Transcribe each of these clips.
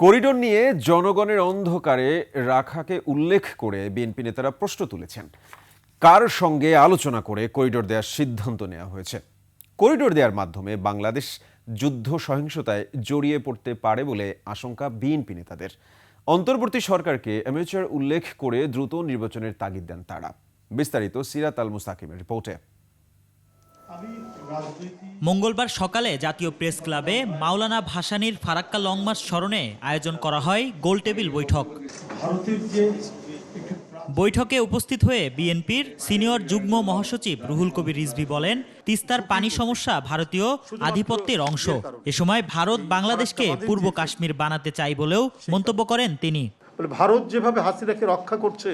Corridor নিয়ে জনগণের অন্ধকারে রাখাকে উল্লেখ করে বিএনপি নেতারা প্রশ্ন তুলেছেন। কার সঙ্গে আলোচনা করে করিডোর দেওয়ার সিদ্ধান্ত নেওয়া হয়েছে? করিডোর দেওয়ার মাধ্যমে বাংলাদেশ যুদ্ধ সহিংসতায় জড়িয়ে পড়তে পারে বলে আশঙ্কা বিএনপি নেতাদের। অন্তর্বর্তী সরকারকে অ্যামেচার উল্লেখ করে দ্রুত নির্বাচনের তাগিদ দেন তারা। বিস্তারিত সিরাত আল মুস্তাকিমের রিপোর্টে। মঙ্গলবার সকালে জাতীয় প্রেস ক্লাবে মাওলানা ভাসানীর ফারাক্কা লং মার্চ স্মরণে আয়োজন করা হয় গোলটেবিল বৈঠক। বৈঠকে উপস্থিত হয়ে বিএনপির সিনিয়র যুগ্ম মহাসচিব রুহুল কবির রিজভী বলেন, তিস্তার পানি সমস্যা ভারতীয় আধিপত্যের অংশ। এ সময় ভারত বাংলাদেশকে পূর্ব কাশ্মীর বানাতে চায় বলেও মন্তব্য করেন তিনি। ভারত যেভাবে হাসিনাকে রক্ষা করছে,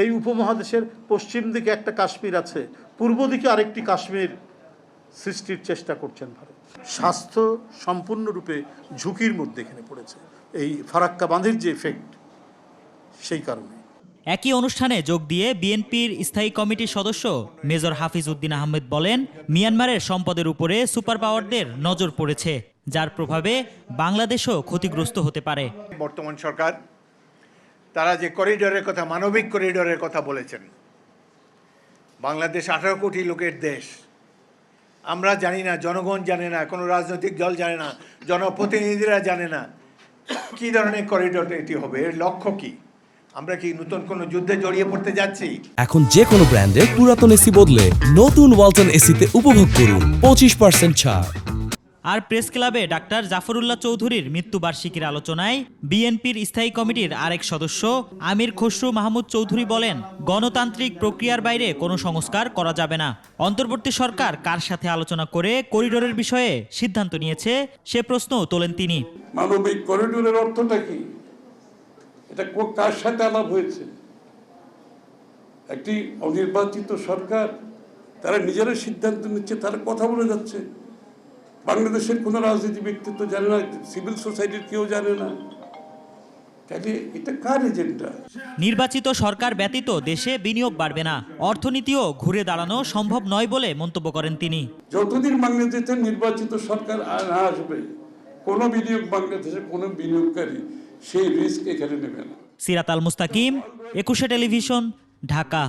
এই উপমহাদেশের পশ্চিম দিকে একটা কাশ্মীর আছে, পূর্ব দিকে আরেকটি কাশ্মীর সৃষ্টির চেষ্টা করছেন ভারত। স্বাস্থ্য সম্পূর্ণরূপে ঝুঁকির মধ্যে এখানে পড়েছে এই ফারাক্কা বাঁধের যে এফেক্ট, সেই কারণে। একই অনুষ্ঠানে যোগ দিয়ে বিএনপির স্থায়ী কমিটির সদস্য মেজর হাফিজ উদ্দিন আহমেদ বলেন, মিয়ানমারের সম্পদের উপরে সুপার পাওয়ারদের নজর পড়েছে, যার প্রভাবে বাংলাদেশও ক্ষতিগ্রস্ত হতে পারে। বর্তমান সরকার তারা যে করিডোরের কথা, মানবিক করিডোরের কথা বলেছেন, বাংলাদেশ 18 কোটি লোকের দেশ। আমরা জানি না, জনগণ জানে না, কোনো রাজনৈতিক দল জানে না, জনপ্রতিনিধিরা জানে না কি ধরনের করিডোর এটি হবে, এর লক্ষ্য কি। আমরা কি নতুন কোনো যুদ্ধে জড়িয়ে পড়তে যাচ্ছি? এখন যে কোনো ব্র্যান্ডের পুরাতন এসি বদলে নতুন ওয়ালটন এসিতে উপভোগ করুন 25% ছাড়। আর প্রেস ক্লাবে ডাক্তার জাফরুল্লাহ চৌধুরীর মৃত্যুবার্ষিকীর আলোচনায় বিএনপির স্থায়ী কমিটির আরেক সদস্য আমির খসরু মাহমুদ চৌধুরী বলেন, গণতান্ত্রিক প্রক্রিয়ার বাইরে কোনো সংস্কার করা যাবে না। অন্তর্বর্তী সরকার কার সাথে আলোচনা করে করিডোরের বিষয়ে সিদ্ধান্ত নিয়েছে সে প্রশ্নও তোলেন তিনি। মানবিক করিডোরের অর্থটা কি? এটা কার সাথে আলাপ হয়েছে? একটি অনির্বাচিত সরকার, তারা নিজেরা সিদ্ধান্ত নিচ্ছে, তারা কথা বলে যাচ্ছে। বাংলাদেশের কোনো রাজনীতি ব্যক্তিত্ব জানে না, সিভিল সোসাইটির কেউ জানে না। তাহলে এটা কার এজেন্ডা? নির্বাচিত সরকার ব্যতীত দেশে বিনিয়োগ বাড়বে না, অর্থনীতিও ঘুরে দাঁড়ানো সম্ভব নয় বলে মন্তব্য করেন তিনি। যতদিন বাংলাদেশে নির্বাচিত সরকার না আসবে, কোনো বাংলাদেশের কোনো বিনিয়োগকারী সেই রিস্ক এখানে নেবে না। সিরাত আল মুস্তাকিম, 21 টেলিভিশন, ঢাকা।